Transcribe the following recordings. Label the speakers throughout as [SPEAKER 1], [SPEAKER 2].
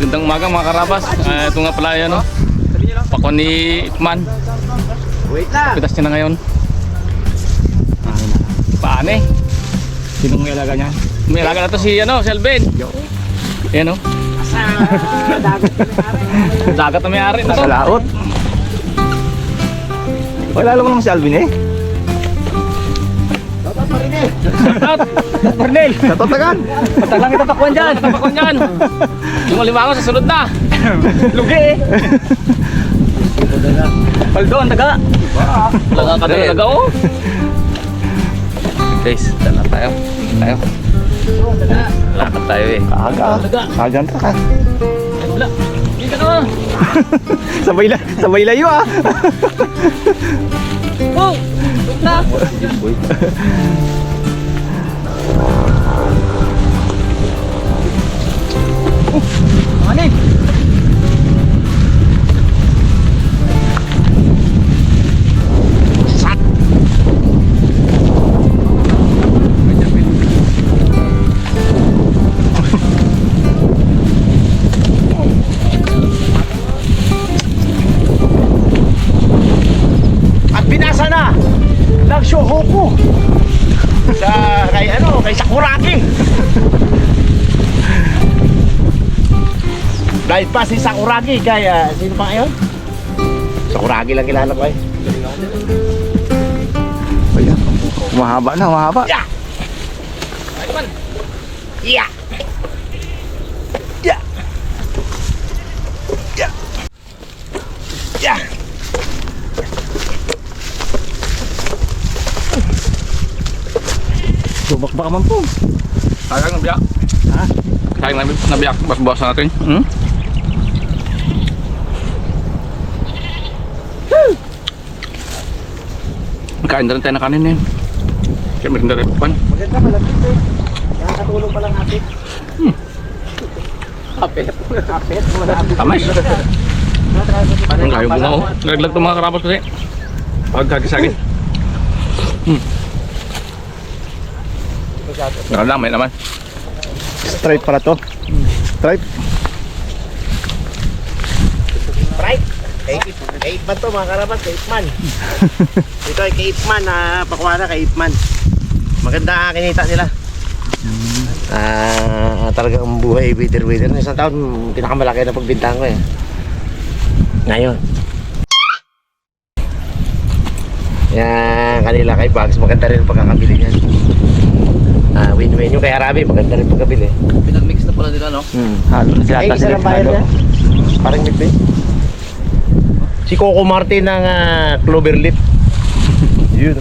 [SPEAKER 1] Magandang umaga mga karabas. Ito nga pala yan, no? Pako ni Ipman.
[SPEAKER 2] Wait lang.
[SPEAKER 1] Pitas niya na ngayon. Paano eh? Sinong may alaga niya? May alaga na to si, ano, si Alvin. Yan, no? Dagat na may-ari na to.
[SPEAKER 3] Sa laot. Wala lang naman si Alvin eh.
[SPEAKER 1] Cornel!
[SPEAKER 3] Sa Totagan.
[SPEAKER 1] Patalang kita takuan dyan. Takuan dyan. Yung alimango sa sunod na. Lugi eh. Paldo ang taga. Laga ka na laga oh. Guys, dala tayo. Lakad tayo eh.
[SPEAKER 3] Kagan ka.
[SPEAKER 1] Wala. Dito ka.
[SPEAKER 3] Sabay layo ah.
[SPEAKER 1] Oh! Na! Ano?
[SPEAKER 2] At binasa na ng Shohoku sa kay Sakuragi. Dahil pa si Sakuragi kaya sino pa ngayon? Sakuragi lang kilala ko eh.
[SPEAKER 3] Ayan. Mahaba na, mahaba.
[SPEAKER 2] Yeah. Yeah. Yeah. Yeah. Yeah.
[SPEAKER 3] Bubak-bak man po.
[SPEAKER 1] Sayang nabiyak.
[SPEAKER 3] Ha?
[SPEAKER 1] Sayang nabiyak. Bas-bawasan natin. Kain na rin tayo na kanin eh. Kaya meron na rin pan.
[SPEAKER 2] Maganda malapit eh. Nakakatulong pa lang natin. Apet.
[SPEAKER 1] Tamas. Ang kayo bunga oh. Naglag itong mga karabas kasi. Pagkakisagin. Nakadamay naman.
[SPEAKER 3] Stripe pala to. Stripe.
[SPEAKER 2] Right? Kay Ipman to mga karabas, kay Ipman. Ito ay kay Ipman na pakuha kay Ipman. Maganda kinita nila. Talagang buhay waiter. Isang taon pinakamalaki na pagbintahan ko eh. Ngayon. Yan kanila kay Bags, maganda rin ang pagkakabili niyan. Win-win yung kay Arabi, maganda rin pagkabili.
[SPEAKER 1] Pinag-mix na pala nila no?
[SPEAKER 3] Halo na sila.
[SPEAKER 2] Ay, isa lang bayad niya. Parang midway. Si Coco Martin ng Cloverleaf. Yun.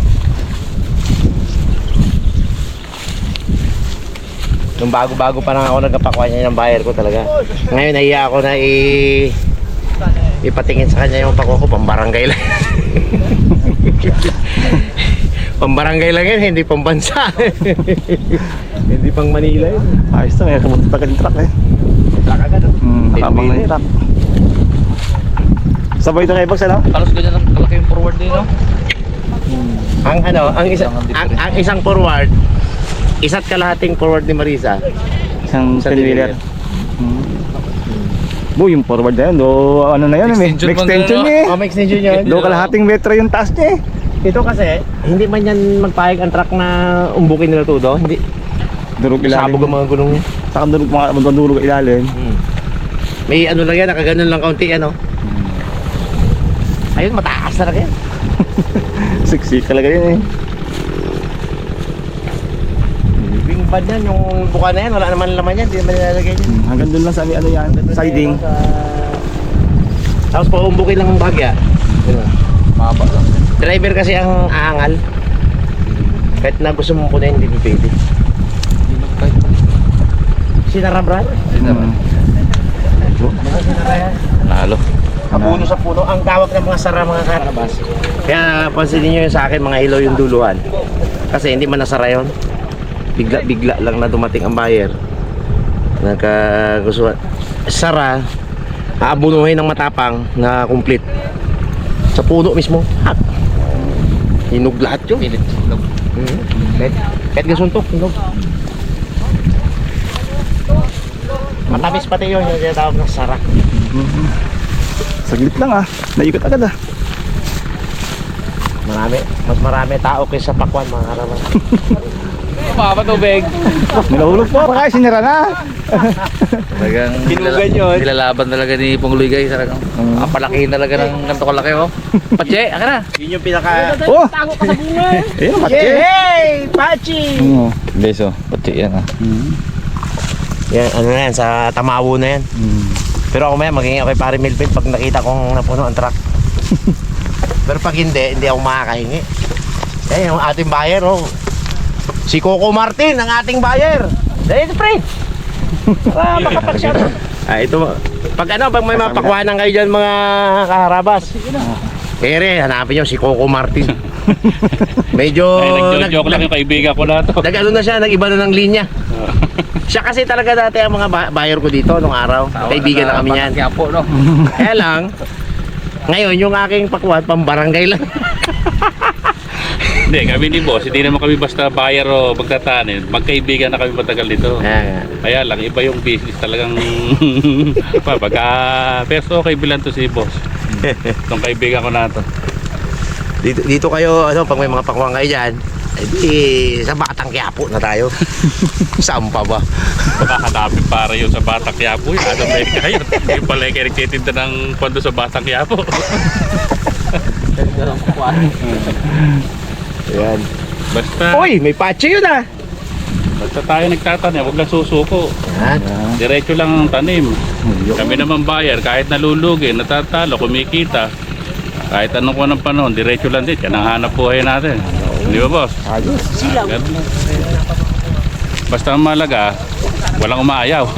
[SPEAKER 2] Nung bago-bago pa lang ako nagkapakuha niya ng buyer ko talaga. Ngayon nahiya ako na ipatingin sa kanya yung pakuha ko, pambarangay lang. Pambarangay lang yan, hindi pambansa. Hindi pang Manila yun.
[SPEAKER 3] Ayos to, may kamunta pa yung truck eh.
[SPEAKER 2] Truck agad.
[SPEAKER 3] Habang na yung truck. Sabay ito kayo Bags ano?
[SPEAKER 1] Halos ganyan lang kalaki yung forward din no?
[SPEAKER 2] Ang isang forward, isa't kalahating forward ni Marisa.
[SPEAKER 3] Isang 10-wheeler. Bo, yung forward na yun, do ano na yun, may extension niya eh.
[SPEAKER 2] Oh, may extension yun.
[SPEAKER 3] Do kalahating metro yung taas niya eh.
[SPEAKER 2] Ito kasi, hindi man yan magpahig ang truck na umbukin nila todo. Hindi.
[SPEAKER 3] Durog ilalim.
[SPEAKER 2] Sabog ang mga gulong niya.
[SPEAKER 3] Saka durog ilalim.
[SPEAKER 2] May ano lang yan, nakaganon lang kaunti ano. Ayun, mataas talaga yan.
[SPEAKER 3] Siksik talaga yun eh.
[SPEAKER 2] Wing pad yan, yung buka na yan, wala naman laman yan, hindi naman nilalagay yan.
[SPEAKER 3] Hanggang doon lang sa ano yan, siding.
[SPEAKER 2] Tapos pa umbukin lang ang bagya.
[SPEAKER 1] Mahaba lang.
[SPEAKER 2] Driver kasi ang aangal. Kahit na gusto mong kunin, hindi pwede. Sinara Brad? Sinara yan.
[SPEAKER 1] Lalo.
[SPEAKER 2] Sa puno, ang tawag ng mga sara mga karabas. Kaya pansinin nyo yun sa akin, mga ilaw yung duluhan. Kasi hindi man nasara yun. Bigla lang na dumating ang buyer. Nagkagustuhan. Sara, aabunuhin ng matapang na complete. Sa puno mismo, hak. Hinog lahat yun. Kahit gasuntok, hinog. Matamis pati yun, yung tinatawag na sara.
[SPEAKER 3] Saglit lang ah. Naikot agad ah.
[SPEAKER 2] Mas marami tao kaysa pakwan mga karaman.
[SPEAKER 1] Papatubig.
[SPEAKER 3] Nilahulog po. Baka sinira na.
[SPEAKER 1] Talagang
[SPEAKER 2] Hinugan yun.
[SPEAKER 1] nilalaban talaga ni Panguluy guys. Talagang apalakihin talaga ng ganito kalaki oh. Pache, akin na.
[SPEAKER 2] Yun yung pinaka...
[SPEAKER 3] Oh!
[SPEAKER 4] Tago ka sa bunga.
[SPEAKER 3] Ayun, matche.
[SPEAKER 2] Hey! Pachi!
[SPEAKER 3] Oo.
[SPEAKER 1] Beso, pache yan ah.
[SPEAKER 2] Yan, ano na yan, sa Tamawo na yan. Pero ako maya, magiging ako kay Pare Milpin pag nakita kong napuno ang truck. Pero pag hindi ako makakahingi. Yan yung ating buyer, oh. Si Coco Martin, ang ating buyer. Dahil pre. Para makapag-shop. Ito, pag may mapakwanan kayo dyan mga kaharabas. Ere, hanapin nyo si Coco Martin. Medyo...
[SPEAKER 1] Nag-joke lang yung kaibigan ko na to.
[SPEAKER 2] Nag-ano na siya, nag-iba na ng linya. Siya kasi talaga dati ang mga buyer ko dito nung araw. Kaibigan na kami niyan.
[SPEAKER 1] Kaya po no.
[SPEAKER 2] Kaya lang, ngayon yung aking pakwan, pambarangay lang.
[SPEAKER 5] Hindi, kami ni boss, hindi naman kami basta buyer o magtatanin. Magkaibigan na kami matagal dito. Kaya lang, iba yung business talagang... Pagka... Pero okay bilang to si boss. Itong kaibigan ko na to.
[SPEAKER 2] Dito kayo, pag may mga pakwan kayo dyan, sa Batang Quiapo na tayo. Saan pa ba?
[SPEAKER 5] Makakadami para yun sa Batang Quiapo. Ano ba yun kayo? Hindi pala kayo nagtitinda ng pondo sa Batang Quiapo.
[SPEAKER 2] Ayan.
[SPEAKER 5] Basta,
[SPEAKER 2] Uy, may patche yun ah.
[SPEAKER 5] basta tayo nagtatanim, huwag lang susuko.
[SPEAKER 2] Ayan.
[SPEAKER 5] Diretso lang ang tanim. Kami naman buyer, kahit nalulugi, natatalo, kumikita. Kahit anong kuha ng panahon, diretso lang din. Yan ang hanap buhay natin. Di ba boss?
[SPEAKER 3] Ayos.
[SPEAKER 4] Silaw.
[SPEAKER 5] Basta ang malaga, walang umaayaw.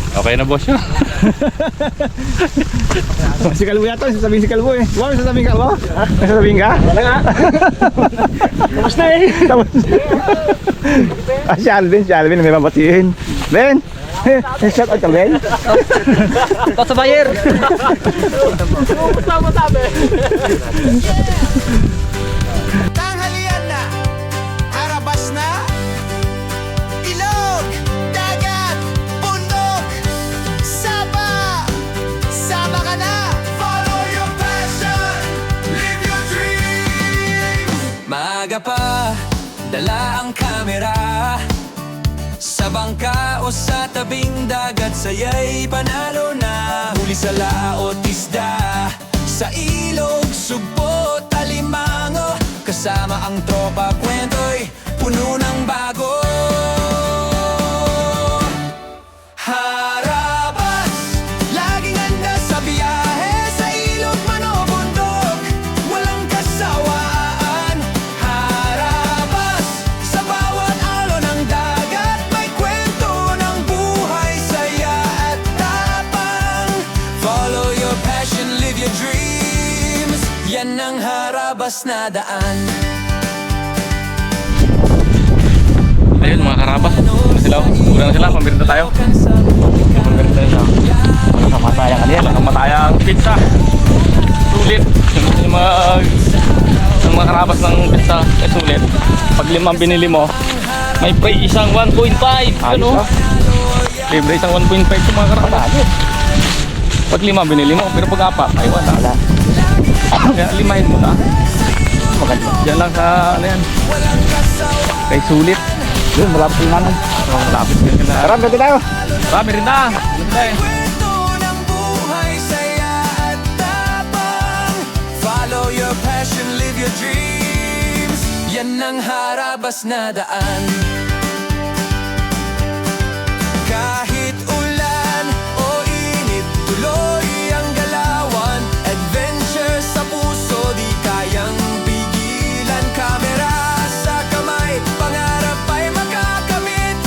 [SPEAKER 5] Okay na boss yun.
[SPEAKER 3] Si Kalbo yata. Sasabihin si Kalbo eh. Wow, sasabihin ka Kalbo? May sasabihin ka?
[SPEAKER 2] Wala nga.
[SPEAKER 3] Tapos na eh. Tapos. Si Alvin. May mabatiin. Ben! Shout out ka Ben.
[SPEAKER 4] Ito sa bayer.
[SPEAKER 6] Tanghalian na, harabas na, ilog, dagat, bundok, saba, saba ka na. Follow your passion, live your dreams. Maaga pa, dala ang kamera, sa bangka o sa tabing dagat, saya'y panalo na. Huli sa laot isda, sa ilog, sugpo, talimango, kasama ang tropa, kwento'y puno ng bago. Harabas, laging handa sa biyahe, sa ilog man o bundok, walang kasawaan. Harabas, sa bawat alon ng dagat, may kwento ng buhay, saya at tapang. Follow your passion, live your dreams, yan ang harabas na daan.
[SPEAKER 1] Ayun mga karabas. Ano sila? Ulan na sila. Pambirita tayo. Pambirita nila. Walang kamatayang ano yan. Walang kamatayang pizza. Sulit. Yung mga karabas ng pizza ay sulit. Pag 5 binili mo, may free isang 1.5. Ano? Libre isang 1.5 sa mga karabas. Pag 5 binili mo, pero pag 4, ay wala. Kaya limahin mo na. Diyan lang sa ano yan. Kay sulit.
[SPEAKER 3] Yun, malapit yung naman.
[SPEAKER 1] Malapit yan ka na.
[SPEAKER 3] Tara, ganda tayo.
[SPEAKER 1] Marami rin na. Ganda eh.
[SPEAKER 6] Kwento ng buhay, saya at tapang. Follow your passion, live your dreams, yan ang harabas na daan. Kahit ulan o init, tuloy ang galawan. Adventure sa puso, di kayang pigilan. Kamera sa kamay, pangarap ay makakamit.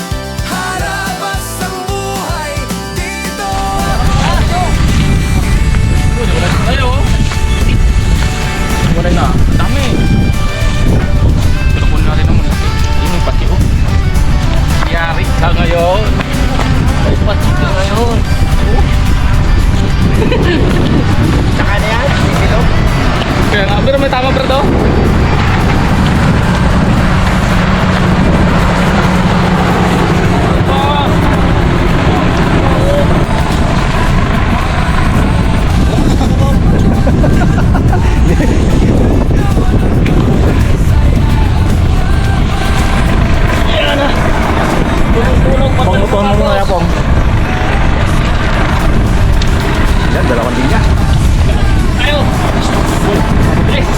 [SPEAKER 6] Harabas ang buhay dito.
[SPEAKER 1] Tayo. Wala na. Dami. Pero kung natin naman yung pati oh. Yari ka ngayon. Ay pati ka ngayon.
[SPEAKER 2] Saka na yan, ilog.
[SPEAKER 1] Kaya nga, pero may tama bro to. tayo. Bilis.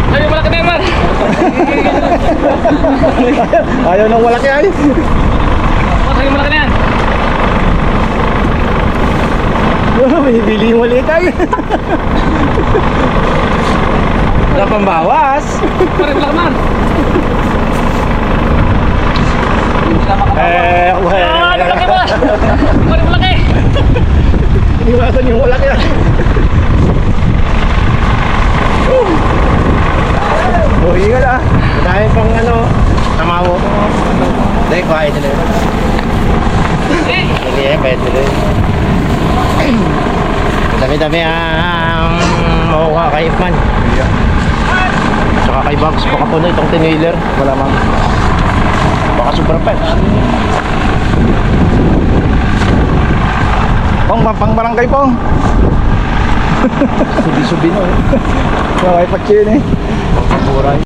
[SPEAKER 1] Ay, malaki na yan, man.
[SPEAKER 3] Ayaw nang malaki ay.
[SPEAKER 1] Ay, malaki na yan.
[SPEAKER 3] Binibili yung maliit ay.
[SPEAKER 2] Wala pang bawas.
[SPEAKER 1] Parang malaki man. Ah, malaki ba? Parang malaki.
[SPEAKER 3] Iniwasan yung malaki ay. Oh, ingat ah.
[SPEAKER 2] Dahil pang ano, tamawo. Dahil kuhain nila yun. Hindi yan, pwede nila yun. Dami-dami ang makuha kay Ipman. Tsaka kay Babs, baka po na itong tinailer.
[SPEAKER 3] Wala mang.
[SPEAKER 2] Baka super pet.
[SPEAKER 3] Pang barangay pong.
[SPEAKER 2] Subi-subi no.
[SPEAKER 3] Kaya patsi yun eh.
[SPEAKER 2] Pagkakuray.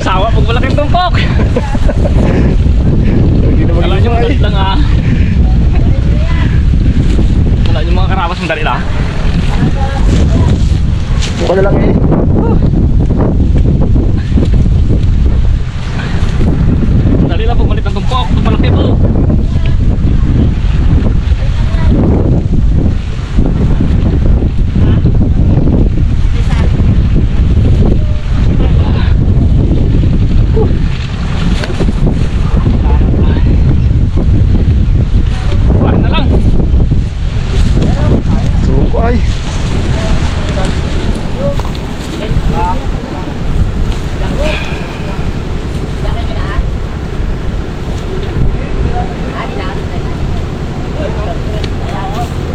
[SPEAKER 1] Sawa pag malaking tungkok. Wala nyo madali lang ah. Wala nyo mga karapas madali lang.
[SPEAKER 3] Mukha na lang eh.
[SPEAKER 1] Madali lang pag malit ang tungkok. Pag malaki po. Wala na lang.
[SPEAKER 3] Suko ay.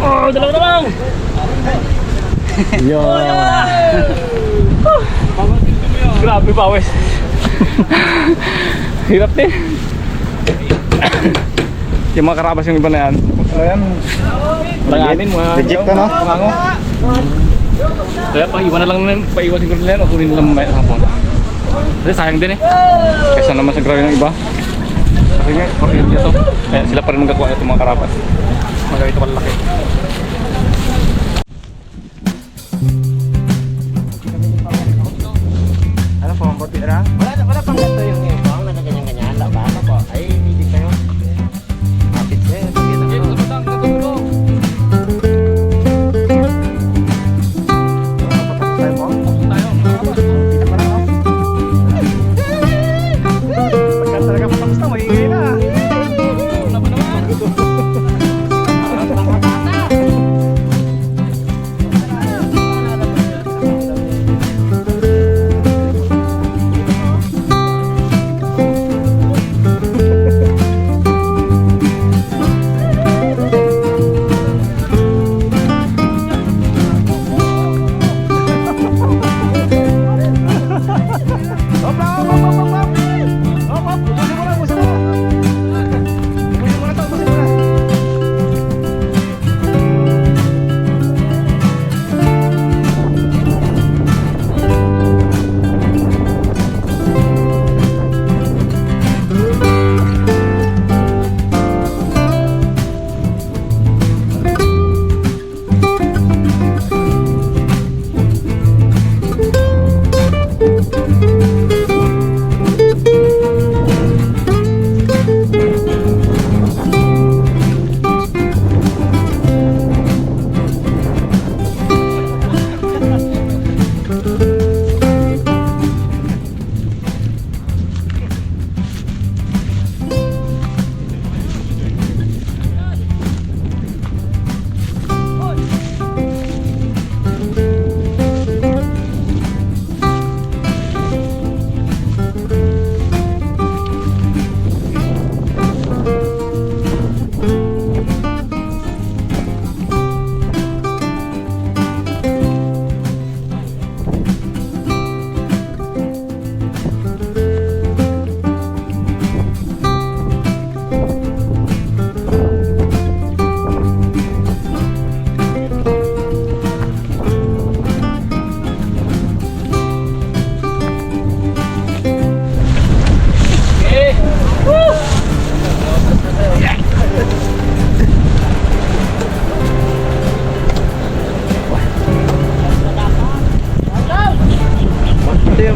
[SPEAKER 1] Oh, dalawa na lang.
[SPEAKER 3] Yeah.
[SPEAKER 1] Grabe pawis. Hirap din. Yung mga karabas yung iba na yan.
[SPEAKER 3] Ano yan?
[SPEAKER 1] Langanin mga
[SPEAKER 3] Reject na no?
[SPEAKER 1] Pangango. Kaya paiwan na lang nila, paiwan siguro nila yan o kunin nila mamaya sa hapon. Kasi sayang din eh. Kaysa naman sa grabe ng iba. Kasi nga, pag-iwan niya to. Kaya sila pa rin magkakuha itong mga karabas. Magkawin ito kalaki.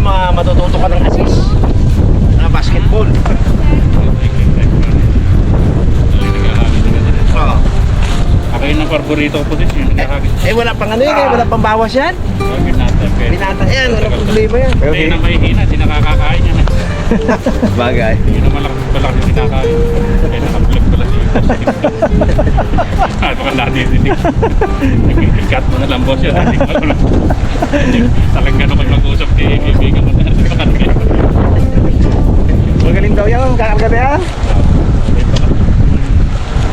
[SPEAKER 2] matututo ka ng assist na basketball. Oo.
[SPEAKER 5] Ako yun ang paborito ko po din. Yung nagkakagit.
[SPEAKER 2] Wala pang ano yun wala pang bawas yan.
[SPEAKER 5] Binata.
[SPEAKER 2] Binata yan, wala problema yan.
[SPEAKER 3] Pero
[SPEAKER 5] Hindi na mahihina, hindi nakakakain yan.
[SPEAKER 2] Bagay.
[SPEAKER 5] Hindi na malakas yung kinakain. Kaya nakablog pala siya. Baka nadidinig. Nag-cut mo na lang boss yan. Talagang gano'n kayo mag-usap kay kaibigan mo na.
[SPEAKER 3] magaling daw yan, kakarga na yan.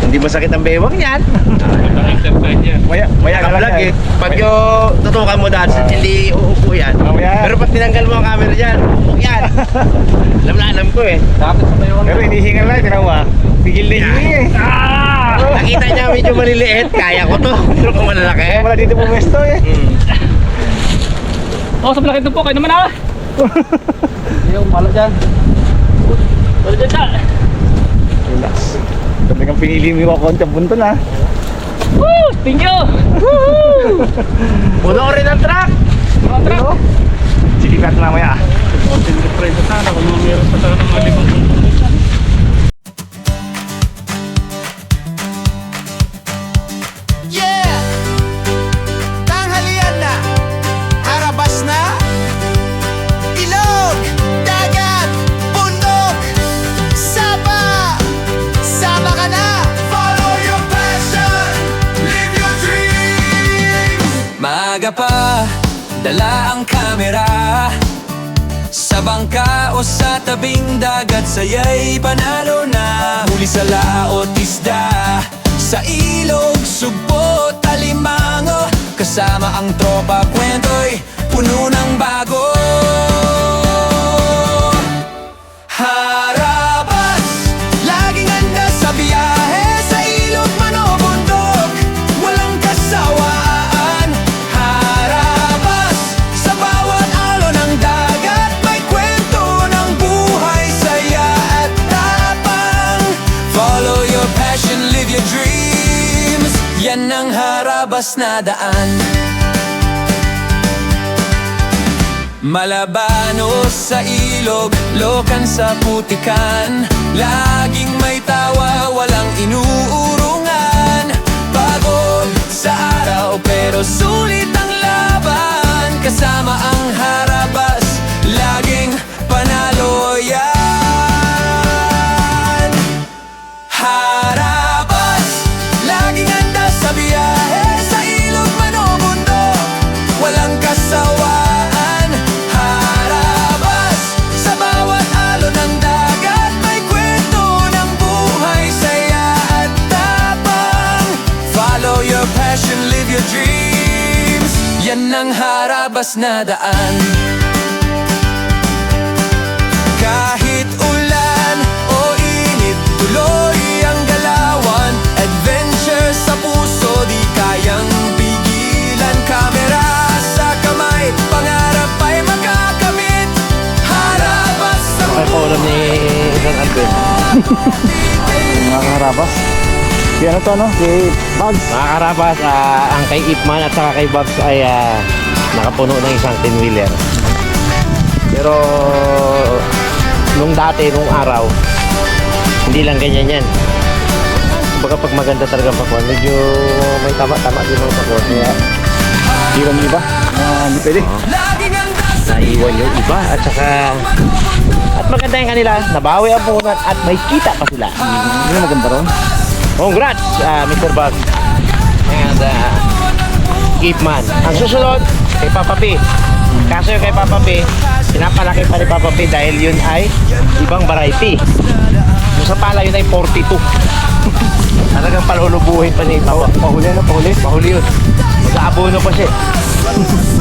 [SPEAKER 2] Hindi masakit ang bewang yan.
[SPEAKER 5] Ang exercise yan.
[SPEAKER 3] Maya ka lang
[SPEAKER 2] Nakablog eh.
[SPEAKER 3] yan.
[SPEAKER 2] Pag yung tutukan mo dahil hindi uupo yan.
[SPEAKER 3] Mamaya.
[SPEAKER 2] Pero pag tinanggal mo ang camera dyan, upo yan. Alam na alam ko eh.
[SPEAKER 3] Pero hinihingal lang, tinaw ba? Pigil na hihingi eh.
[SPEAKER 2] Nakita niya medyo maliliit, kaya ko to. Pero kung malalaki.
[SPEAKER 3] Wala dito pumesto eh.
[SPEAKER 1] Oh, sa malaki ito po, kayo naman ah.
[SPEAKER 4] Yung pala dyan.
[SPEAKER 1] Wala dyan na.
[SPEAKER 3] Relax. Talagang pinili mo yung konti ang bunto na.
[SPEAKER 1] Woo! Thank you!
[SPEAKER 2] Puno rin ang truck.
[SPEAKER 3] Ano? Sige, kat mamaya ah.
[SPEAKER 5] Konting depresa sana kung meron pa sana ng malibang punto.
[SPEAKER 6] Yeah! Tanghalian na, harabas na, ilog, dagat, bundok, saba, sama ka na. Follow your passion, live your dreams. Maaga pa, dala ang kamera, sa bangka o sa tabing dagat, saya'y panalo na. Huli sa laot isda, sa ilog, sugpo, talimango, kasama ang tropa, kwento'y puno ng bago. Harabas, laging handa sa biyahe, sa ilog man o bundok, walang kasawaan. Harabas, sa bawat alon ng dagat, may kwento ng buhay, saya at tapang. Follow your passion, live your dreams, yan ang harabas na daan. Malabano sa ilog, lokan sa putikan, laging may tawa, walang inuurungan. Pagod sa araw pero sulit ang laban, kasama ang harabas, laging panalo yan. Harabas, laging handa sa biyahe, sa ilog man o bundok, walang kasawaan. Harabas, sa bawat alon ng dagat, may kwento ng buhay, saya at tapang. Follow your passion, live your dreams, yan ang harabas na daan. Kahit ulan o init, tuloy ang galawan, adventure sa puso, di kayang pigilan. Kamera sa kamay, pangarap ay makakamit. Harabas sa
[SPEAKER 2] Ay po alam ni Isang Albert.
[SPEAKER 3] Mga karabas. Si ano to no? Si Bugs.
[SPEAKER 2] Mga karabas, ang kay Ipman at saka kay Babs ay nakapuno ng isang 10-wheeler. Pero nung dati, nung araw, hindi lang ganyan yan. Kumbaga pag maganda talaga ang pakuan, medyo may tama-tama din ang pakuan. Kaya
[SPEAKER 3] Di ba may iba? Hindi pwede.
[SPEAKER 6] laging handa sa
[SPEAKER 2] naiwan yung iba at saka at maganda yung kanila, nabawi ang puhunan at may kita pa sila.
[SPEAKER 3] Hindi na maganda ron.
[SPEAKER 2] Congrats, Mr. Bug and Ipman. Ang susunod, kay Papa P. Kaso yung kay Papa P, pinapalaki pa ni Papa P dahil yun ay ibang variety. Yung sa pala yun ay 42. Talagang palulubuhin pa ni Papa.
[SPEAKER 3] Pahuli na, pahuli.
[SPEAKER 2] Mahuli yun. Mag-aabono pa siya.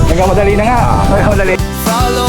[SPEAKER 3] Nagkamadali na nga. Nagkamadali.
[SPEAKER 6] Follow